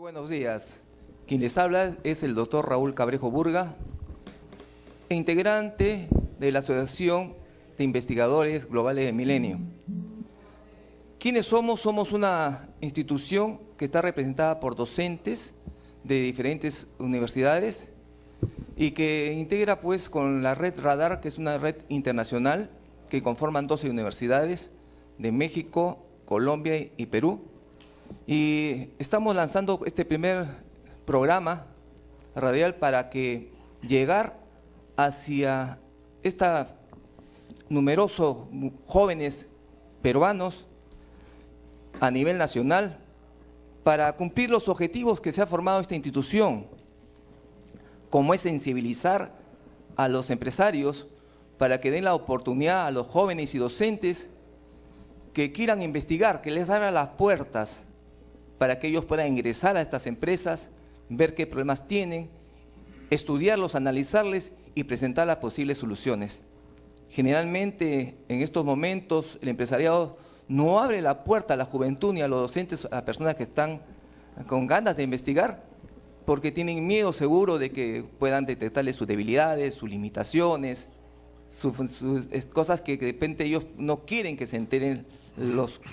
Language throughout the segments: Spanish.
Buenos días. Quien les habla es el doctor Raúl Cabrejo Burga, integrante de la Asociación de Investigadores Globales de Milenio. ¿Quiénes somos? Somos una institución que está representada por docentes de diferentes universidades y que integra pues con la red Radar, que es una red internacional que conforman 12 universidades de México, Colombia y Perú. Y estamos lanzando este primer programa radial para que llegar hacia esta numerosos jóvenes peruanos a nivel nacional para cumplir los objetivos que se ha formado esta institución, como es sensibilizar a los empresarios para que den la oportunidad a los jóvenes y docentes que quieran investigar, que les abran las puertas para que ellos puedan ingresar a estas empresas, ver qué problemas tienen, estudiarlos, analizarles y presentar las posibles soluciones. Generalmente, en estos momentos, el empresariado no abre la puerta a la juventud ni a los docentes, a las personas que están con ganas de investigar, porque tienen miedo seguro de que puedan detectarles sus debilidades, sus limitaciones, cosas que de repente ellos no quieren que se enteren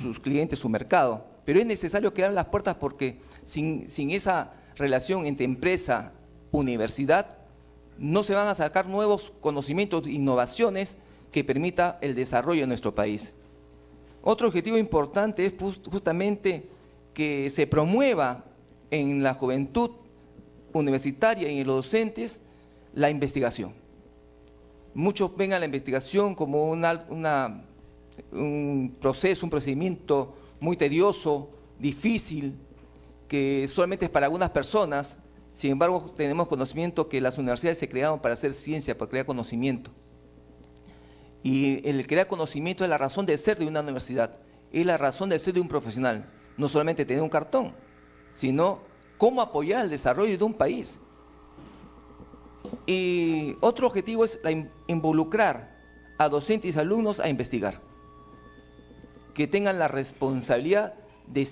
sus clientes, su mercado. Pero es necesario que abran las puertas porque sin esa relación entre empresa, universidad, no se van a sacar nuevos conocimientos, innovaciones que permita el desarrollo de nuestro país. Otro objetivo importante es justamente que se promueva en la juventud universitaria y en los docentes la investigación. Muchos ven a la investigación como un proceso, un procedimiento muy tedioso, difícil, que solamente es para algunas personas. Sin embargo, tenemos conocimiento que las universidades se crearon para hacer ciencia, para crear conocimiento. Y el crear conocimiento es la razón de ser de una universidad, es la razón de ser de un profesional. No solamente tener un cartón, sino cómo apoyar el desarrollo de un país. Y otro objetivo es involucrar a docentes y alumnos a investigar, que tengan la responsabilidad de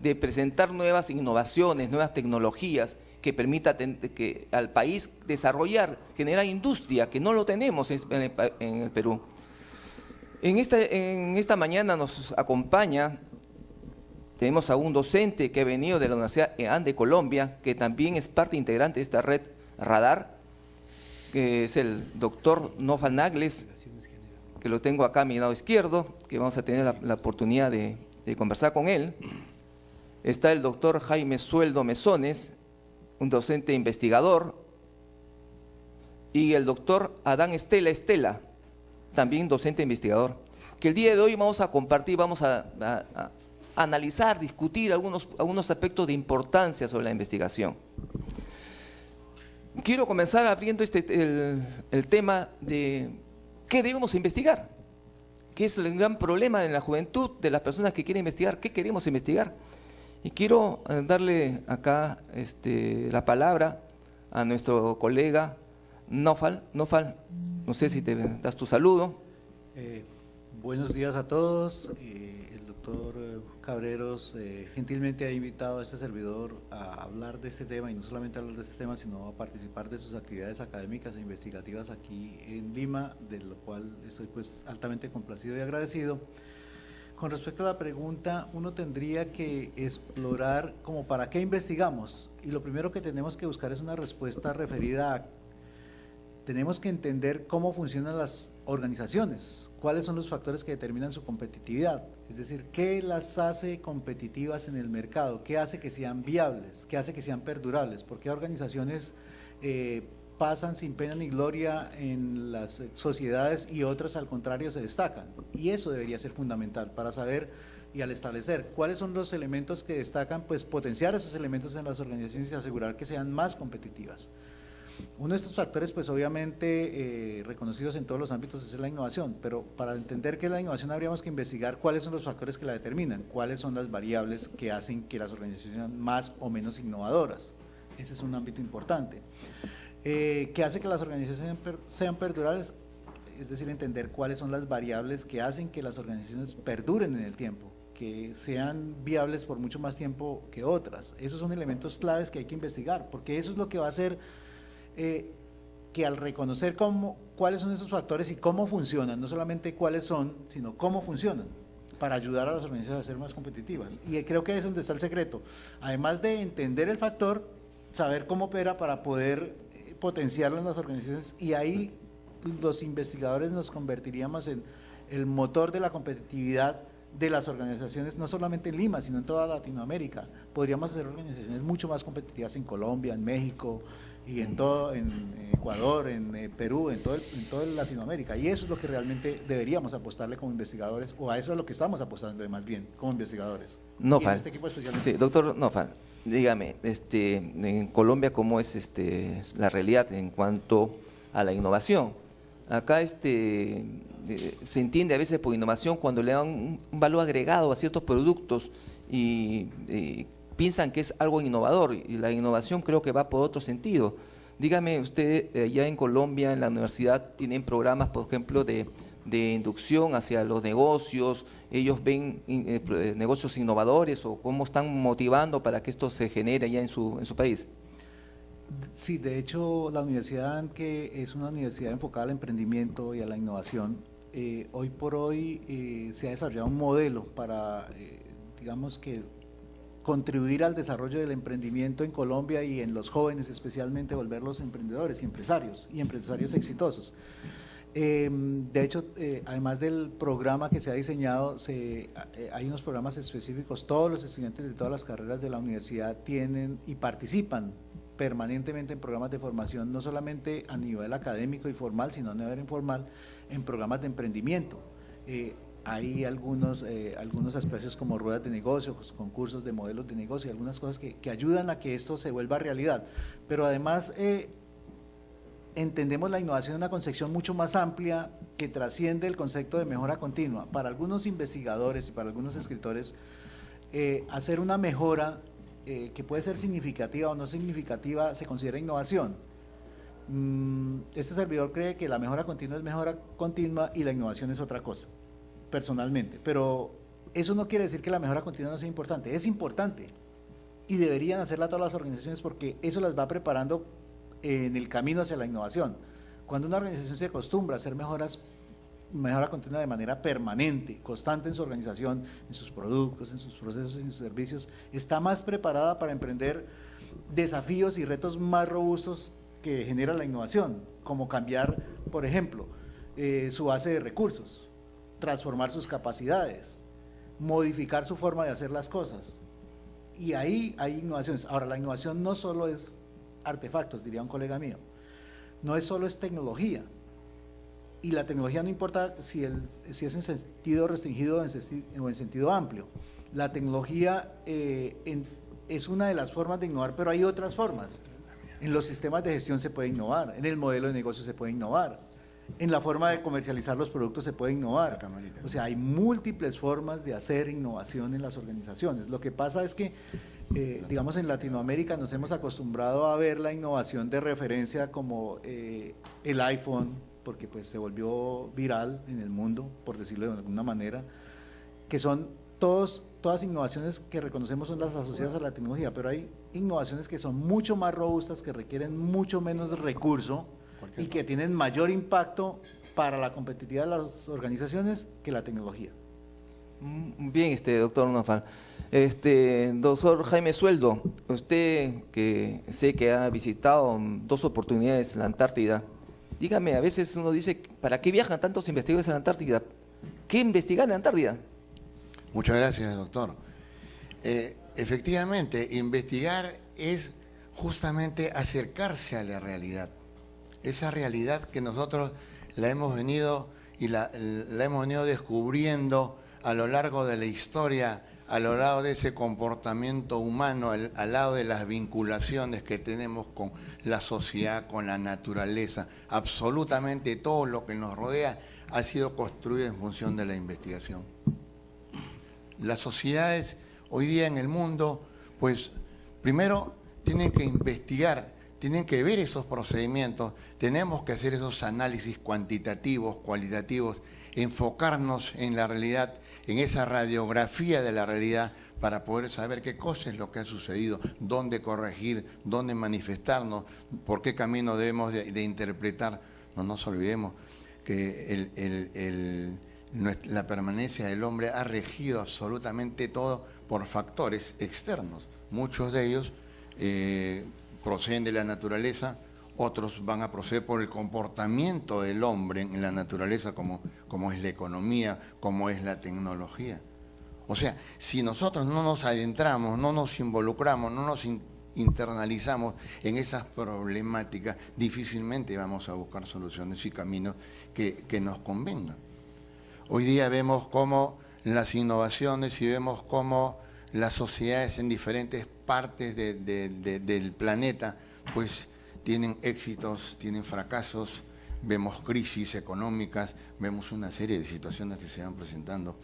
de presentar nuevas innovaciones, nuevas tecnologías que permita al país desarrollar, generar industria, que no lo tenemos en el Perú. En esta mañana nos acompaña, tenemos a un docente que ha venido de la Universidad EAN de Colombia, que también es parte integrante de esta red Radar, que es el doctor Nofal Nagles, que lo tengo acá a mi lado izquierdo, que vamos a tener la oportunidad de conversar con él. Está el doctor Jaime Sueldo Mesones, un docente investigador, y el doctor Adán Estela, también docente investigador, que el día de hoy vamos a compartir, vamos a analizar, discutir algunos aspectos de importancia sobre la investigación. Quiero comenzar abriendo el tema de qué debemos investigar, qué es el gran problema de la juventud, de las personas que quieren investigar, qué queremos investigar. Y quiero darle acá la palabra a nuestro colega Nofal. Nofal, no sé si te das tu saludo. Buenos días a todos. El doctor Cabreros gentilmente ha invitado a este servidor a hablar de este tema, y no solamente a hablar de este tema, sino a participar de sus actividades académicas e investigativas aquí en Lima, de lo cual estoy pues altamente complacido y agradecido. Con respecto a la pregunta, uno tendría que explorar como para qué investigamos, y lo primero que tenemos que buscar es una respuesta referida a, tenemos que entender cómo funcionan las organizaciones, cuáles son los factores que determinan su competitividad, es decir, qué las hace competitivas en el mercado, qué hace que sean viables, qué hace que sean perdurables, porque organizaciones pasan sin pena ni gloria en las sociedades y otras al contrario se destacan, y eso debería ser fundamental para saber y al establecer cuáles son los elementos que destacan, pues potenciar esos elementos en las organizaciones y asegurar que sean más competitivas. Uno de estos factores, pues obviamente reconocidos en todos los ámbitos, es la innovación, pero para entender qué es la innovación habríamos que investigar cuáles son los factores que la determinan, cuáles son las variables que hacen que las organizaciones sean más o menos innovadoras. Ese es un ámbito importante. ¿Qué hace que las organizaciones sean perdurables? Es decir, entender cuáles son las variables que hacen que las organizaciones perduren en el tiempo, que sean viables por mucho más tiempo que otras. Esos son elementos claves que hay que investigar, porque eso es lo que va a hacer que al reconocer cuáles son esos factores y cómo funcionan, no solamente cuáles son, sino cómo funcionan, para ayudar a las organizaciones a ser más competitivas. Y creo que es donde está el secreto. Además de entender el factor, saber cómo opera para poder potenciarlo en las organizaciones, y ahí los investigadores nos convertiríamos en el motor de la competitividad de las organizaciones, no solamente en Lima, sino en toda Latinoamérica. Podríamos hacer organizaciones mucho más competitivas en Colombia, en México, y en Ecuador, en Perú, en todo Latinoamérica, y eso es lo que realmente deberíamos apostarle como investigadores, o a eso es lo que estamos apostando más bien como investigadores. Nofal, este equipo especialmente. sí, doctor Nofal, dígame, en Colombia, ¿cómo es la realidad en cuanto a la innovación? Acá se entiende a veces por innovación cuando le dan un valor agregado a ciertos productos y piensan que es algo innovador, y la innovación creo que va por otro sentido. Dígame usted, allá en Colombia, en la universidad, ¿tienen programas, por ejemplo, de inducción hacia los negocios? ¿Ellos ven negocios innovadores, o cómo están motivando para que esto se genere allá en su país? Sí, de hecho, la universidad, que es una universidad enfocada al emprendimiento y a la innovación, hoy por hoy se ha desarrollado un modelo para, digamos que, contribuir al desarrollo del emprendimiento en Colombia y en los jóvenes, especialmente volverlos emprendedores y empresarios exitosos. De hecho, además del programa que se ha diseñado, hay unos programas específicos. Todos los estudiantes de todas las carreras de la universidad tienen y participan permanentemente en programas de formación, no solamente a nivel académico y formal, sino a nivel informal, en programas de emprendimiento. Hay algunos aspectos como ruedas de negocio, concursos de modelos de negocio, y algunas cosas que ayudan a que esto se vuelva realidad. Pero además entendemos la innovación en una concepción mucho más amplia que trasciende el concepto de mejora continua. Para algunos investigadores y para algunos escritores, hacer una mejora que puede ser significativa o no significativa se considera innovación. Este servidor cree que la mejora continua es mejora continua y la innovación es otra cosa, personalmente, pero eso no quiere decir que la mejora continua no sea importante. Es importante y deberían hacerla todas las organizaciones, porque eso las va preparando en el camino hacia la innovación. Cuando una organización se acostumbra a hacer mejora continua de manera permanente, constante en su organización, en sus productos, en sus procesos, en sus servicios, está más preparada para emprender desafíos y retos más robustos que genera la innovación, como cambiar, por ejemplo, su base de recursos, transformar sus capacidades, modificar su forma de hacer las cosas. Y ahí hay innovaciones. Ahora, la innovación no solo es artefactos, diría un colega mío, no es solo tecnología. Y la tecnología no importa si es en sentido restringido o en sentido amplio. La tecnología es una de las formas de innovar, pero hay otras formas. En los sistemas de gestión se puede innovar, en el modelo de negocio se puede innovar, en la forma de comercializar los productos se puede innovar. O sea, hay múltiples formas de hacer innovación en las organizaciones. Lo que pasa es que, digamos, en Latinoamérica nos hemos acostumbrado a ver la innovación de referencia como el iPhone, porque pues se volvió viral en el mundo, por decirlo de alguna manera, que son todas innovaciones que reconocemos son las asociadas a la tecnología, pero hay innovaciones que son mucho más robustas, que requieren mucho menos recurso y que tienen mayor impacto para la competitividad de las organizaciones que la tecnología. Bien, doctor Nofal. Doctor Jaime Sueldo, usted que sé que ha visitado 2 oportunidades en la Antártida, dígame, a veces uno dice, ¿para qué viajan tantos investigadores a la Antártida? ¿Qué investigar en la Antártida? Muchas gracias, doctor. Efectivamente, investigar es justamente acercarse a la realidad. Esa realidad que nosotros la hemos venido descubriendo a lo largo de la historia, a lo largo de ese comportamiento humano, al lado de las vinculaciones que tenemos con la sociedad, con la naturaleza. Absolutamente todo lo que nos rodea ha sido construido en función de la investigación. Las sociedades hoy día en el mundo, pues primero tienen que investigar, tienen que ver esos procedimientos, tenemos que hacer esos análisis cuantitativos, cualitativos, enfocarnos en la realidad, en esa radiografía de la realidad, para poder saber qué cosa es lo que ha sucedido, dónde corregir, dónde manifestarnos, por qué camino debemos de interpretar. No nos olvidemos que la permanencia del hombre ha regido absolutamente todo por factores externos. Muchos de ellos proceden de la naturaleza, otros van a proceder por el comportamiento del hombre en la naturaleza, como es la economía, como es la tecnología. O sea, si nosotros no nos adentramos, no nos involucramos, no nos internalizamos en esas problemáticas, difícilmente vamos a buscar soluciones y caminos que nos convengan. Hoy día vemos cómo las innovaciones y vemos cómo las sociedades en diferentes partes del planeta pues tienen éxitos, tienen fracasos, vemos crisis económicas, vemos una serie de situaciones que se van presentando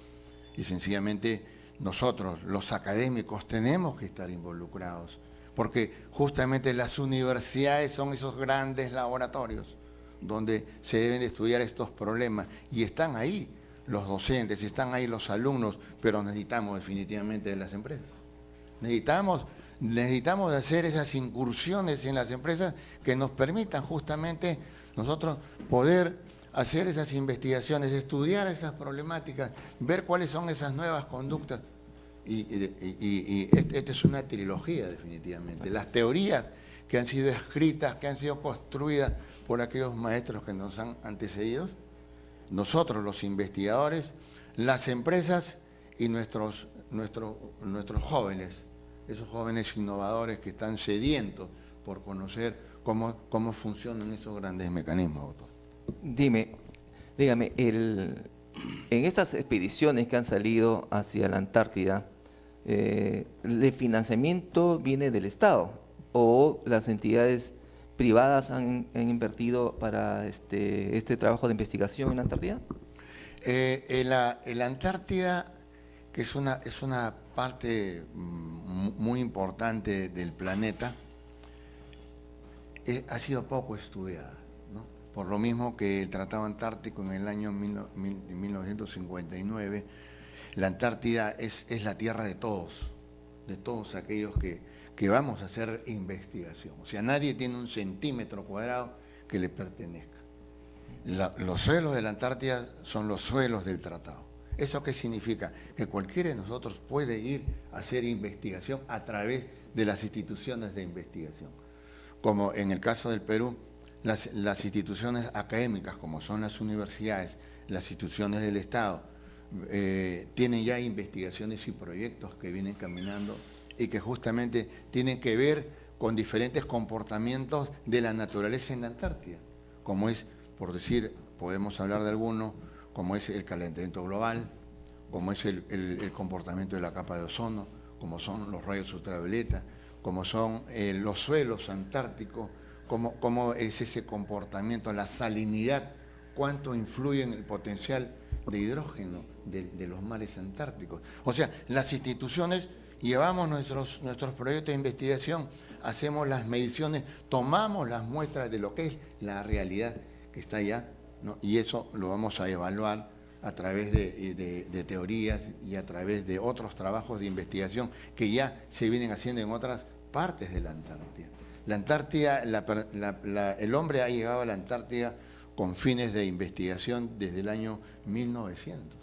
y sencillamente nosotros, los académicos, tenemos que estar involucrados porque justamente las universidades son esos grandes laboratorios donde se deben de estudiar estos problemas y están ahí los docentes, están ahí los alumnos, pero necesitamos definitivamente de las empresas. Necesitamos hacer esas incursiones en las empresas que nos permitan justamente nosotros poder hacer esas investigaciones, estudiar esas problemáticas, ver cuáles son esas nuevas conductas. Y esta es una trilogía definitivamente. Las teorías que han sido escritas, que han sido construidas por aquellos maestros que nos han antecedido, nosotros los investigadores, las empresas y nuestros jóvenes, esos jóvenes innovadores que están sedientos por conocer cómo funcionan esos grandes mecanismos, doctor. Dígame, en estas expediciones que han salido hacia la Antártida, ¿el financiamiento viene del Estado o las entidades privadas han invertido para este trabajo de investigación en la Antártida? La Antártida, que es una parte muy importante del planeta, ha sido poco estudiada, ¿no? Por lo mismo que el Tratado Antártico en el año 1959, la Antártida es la tierra de todos aquellos que vamos a hacer investigación. O sea, nadie tiene un centímetro cuadrado que le pertenezca. Los suelos de la Antártida son los suelos del tratado. ¿Eso qué significa? Que cualquiera de nosotros puede ir a hacer investigación a través de las instituciones de investigación. Como en el caso del Perú, las instituciones académicas, como son las universidades, las instituciones del Estado, tienen ya investigaciones y proyectos que vienen caminando y que justamente tienen que ver con diferentes comportamientos de la naturaleza en la Antártida, como es, por decir, podemos hablar de alguno, como es el calentamiento global, como es el comportamiento de la capa de ozono, como son los rayos ultravioleta, como son los suelos antárticos, cómo es ese comportamiento, la salinidad, cuánto influye en el potencial de hidrógeno de los mares antárticos. O sea, las instituciones llevamos nuestros proyectos de investigación, hacemos las mediciones, tomamos las muestras de lo que es la realidad que está allá, ¿no? Y eso lo vamos a evaluar a través de teorías y a través de otros trabajos de investigación que ya se vienen haciendo en otras partes de la Antártida. La Antártida, el hombre ha llegado a la Antártida con fines de investigación desde el año 1900.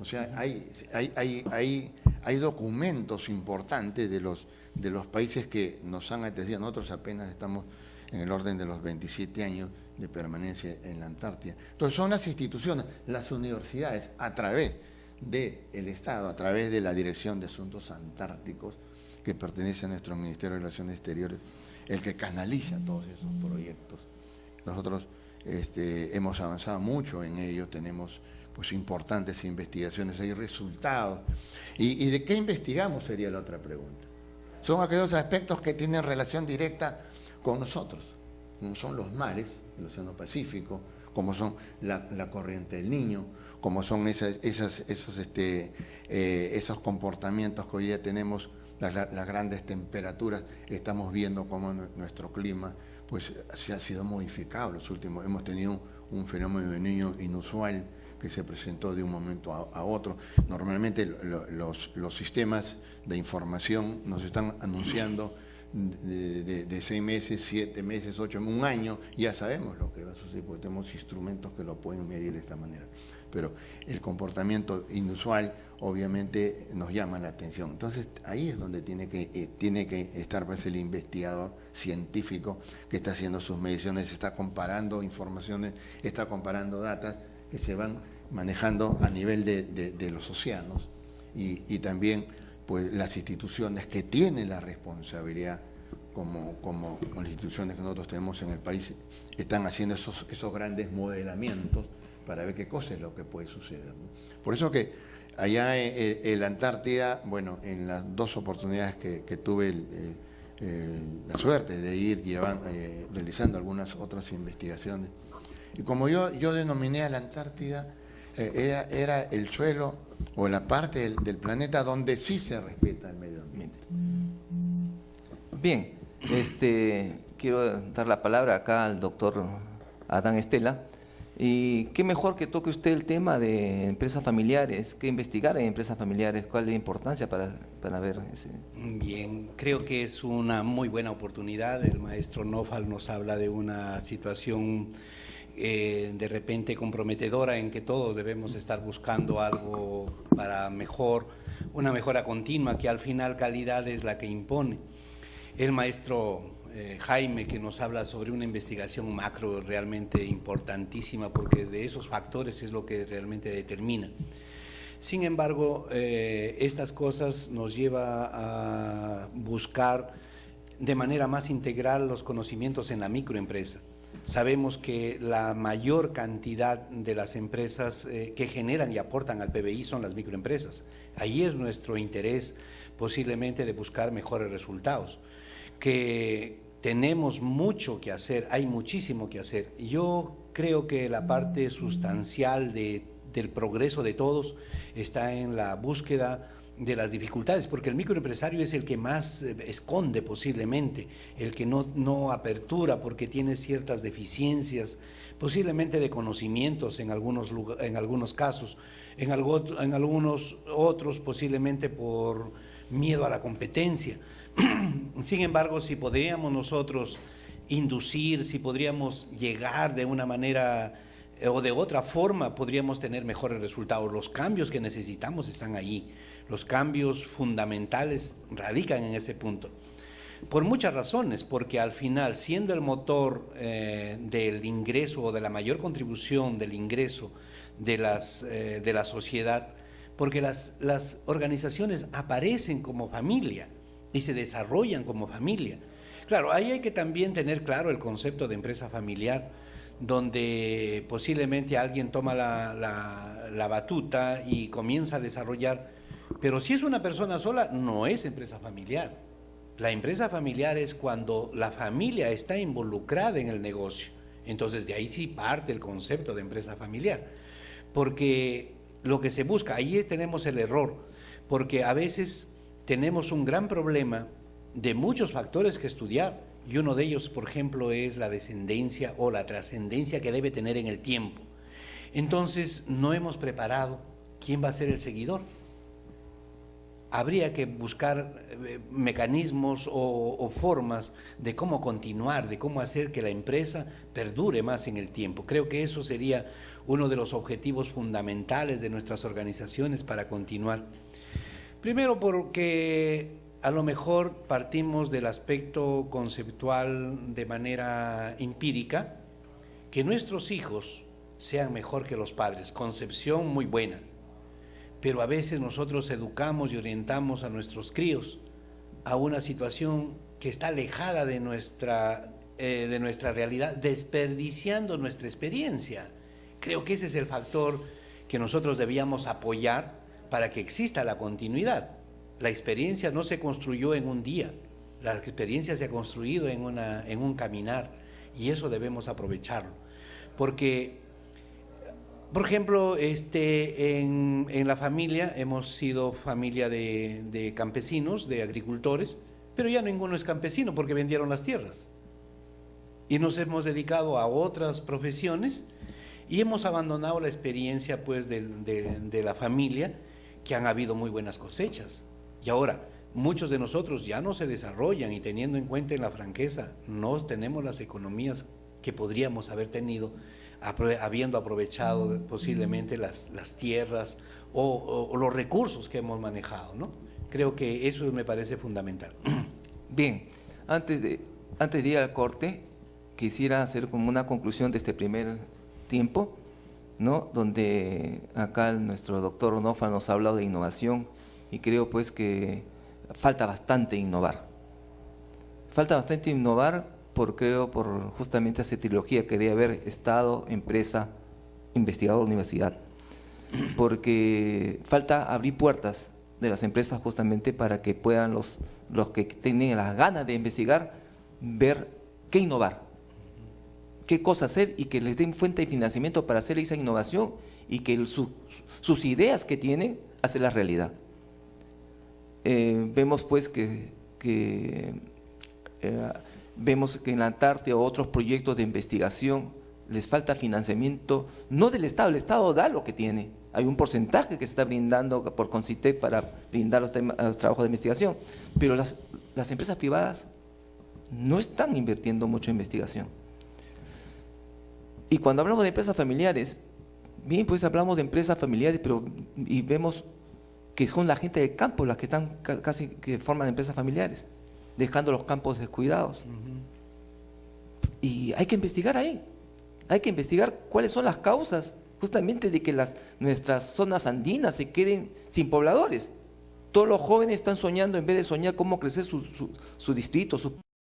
O sea, hay documentos importantes de los países que nos han antecedido. Nosotros apenas estamos en el orden de los 27 años de permanencia en la Antártida. Entonces son las instituciones, las universidades, a través del Estado, a través de la Dirección de Asuntos Antárticos, que pertenece a nuestro Ministerio de Relaciones Exteriores, el que canaliza todos esos proyectos. Nosotros hemos avanzado mucho en ello, tenemos pues importantes investigaciones, hay resultados. ¿Y de qué investigamos? Sería la otra pregunta. Son aquellos aspectos que tienen relación directa con nosotros, como son los mares, el Océano Pacífico, como son la corriente del Niño, como son esos comportamientos que hoy día tenemos, las grandes temperaturas. Estamos viendo cómo nuestro clima pues se ha sido modificado los últimos. Hemos tenido un fenómeno de Niño inusual, que se presentó de un momento a otro. Normalmente los sistemas de información nos están anunciando de 6 meses, 7 meses, 8, un año, ya sabemos lo que va a suceder porque tenemos instrumentos que lo pueden medir de esta manera. Pero el comportamiento inusual obviamente nos llama la atención. Entonces ahí es donde tiene que estar pues, el investigador científico que está haciendo sus mediciones, está comparando informaciones, está comparando datos que se van manejando a nivel de los océanos y también pues, las instituciones que tienen la responsabilidad como las instituciones que nosotros tenemos en el país están haciendo esos grandes modelamientos para ver qué cosa es lo que puede suceder, ¿no? Por eso que allá en la Antártida, bueno, en las 2 oportunidades que tuve la suerte de ir realizando algunas otras investigaciones, y como yo denominé a la Antártida, era el suelo o la parte del planeta donde sí se respeta el medio ambiente. Bien, quiero dar la palabra acá al doctor Adán Estela. Y qué mejor que toque usted el tema de empresas familiares, que investigar en empresas familiares, cuál es la importancia para ver ese. Bien, creo que es una muy buena oportunidad. El maestro Naufal nos habla de una situación de repente comprometedora en que todos debemos estar buscando algo para una mejora continua, que al final calidad es la que impone. El maestro Jaime, que nos habla sobre una investigación macro realmente importantísima, porque de esos factores es lo que realmente determina. Sin embargo, estas cosas nos lleva a buscar de manera más integral los conocimientos en la microempresa. Sabemos que la mayor cantidad de las empresas que generan y aportan al PBI son las microempresas. Ahí es nuestro interés posiblemente de buscar mejores resultados. Que tenemos mucho que hacer, hay muchísimo que hacer. Yo creo que la parte sustancial del progreso de todos está en la búsqueda de las dificultades, porque el microempresario es el que más esconde posiblemente, el que no apertura porque tiene ciertas deficiencias, posiblemente de conocimientos en algunos casos, en algunos otros posiblemente por miedo a la competencia. Sin embargo, si podríamos nosotros inducir, si podríamos llegar de una manera o de otra forma, podríamos tener mejores resultados. Los cambios que necesitamos están ahí, los cambios fundamentales radican en ese punto. Por muchas razones, porque al final, siendo el motor del ingreso o de la mayor contribución del ingreso de la sociedad, porque las organizaciones aparecen como familia y se desarrollan como familia. Claro, ahí hay que también tener claro el concepto de empresa familiar, donde posiblemente alguien toma la batuta y comienza a desarrollar, pero si es una persona sola, no es empresa familiar. La empresa familiar es cuando la familia está involucrada en el negocio. Entonces, de ahí sí parte el concepto de empresa familiar, porque lo que se busca, ahí tenemos el error, porque a veces tenemos un gran problema de muchos factores que estudiar, y uno de ellos, por ejemplo, es la descendencia o la trascendencia que debe tener en el tiempo. Entonces, no hemos preparado quién va a ser el seguidor. Habría que buscar mecanismos o formas de cómo continuar, de cómo hacer que la empresa perdure más en el tiempo. Creo que eso sería uno de los objetivos fundamentales de nuestras organizaciones para continuar. Primero porque a lo mejor partimos del aspecto conceptual de manera empírica, que nuestros hijos sean mejor que los padres, concepción muy buena, pero a veces nosotros educamos y orientamos a nuestros críos a una situación que está alejada de nuestra realidad, desperdiciando nuestra experiencia. Creo que ese es el factor que nosotros debíamos apoyar para que exista la continuidad. La experiencia no se construyó en un día, la experiencia se ha construido en un caminar, y eso debemos aprovecharlo. Porque, por ejemplo, en la familia hemos sido familia de campesinos, de agricultores, pero ya ninguno es campesino porque vendieron las tierras. Y nos hemos dedicado a otras profesiones y hemos abandonado la experiencia pues de la familia, que han habido muy buenas cosechas. Y ahora, muchos de nosotros ya no se desarrollan, y teniendo en cuenta en la franqueza, no tenemos las economías que podríamos haber tenido habiendo aprovechado posiblemente las tierras o los recursos que hemos manejado, ¿no? Creo que eso me parece fundamental. Bien, antes de ir al corte, quisiera hacer como una conclusión de este primer tiempo, ¿no? Donde acá nuestro doctor Onofal nos ha hablado de innovación, y creo pues que falta bastante innovar. Falta bastante innovar por justamente esa trilogía que debe haber Estado, empresa, investigador, universidad. Porque falta abrir puertas de las empresas justamente para que puedan los que tienen las ganas de investigar ver qué innovar, qué cosa hacer, y que les den fuente de financiamiento para hacer esa innovación, y que sus ideas que tienen hacerlas realidad. Vemos pues vemos que en la Antártida o otros proyectos de investigación les falta financiamiento, no del Estado, el Estado da lo que tiene. Hay un porcentaje que se está brindando por CONCITEC para brindar los trabajos de investigación, pero las empresas privadas no están invirtiendo mucho en investigación. Y cuando hablamos de empresas familiares, bien, pues hablamos de empresas familiares, y vemos que son la gente del campo las que están casi que forman empresas familiares, dejando los campos descuidados. Y hay que investigar ahí, hay que investigar cuáles son las causas justamente de que nuestras zonas andinas se queden sin pobladores. Todos los jóvenes están soñando, en vez de soñar cómo crecer su distrito, su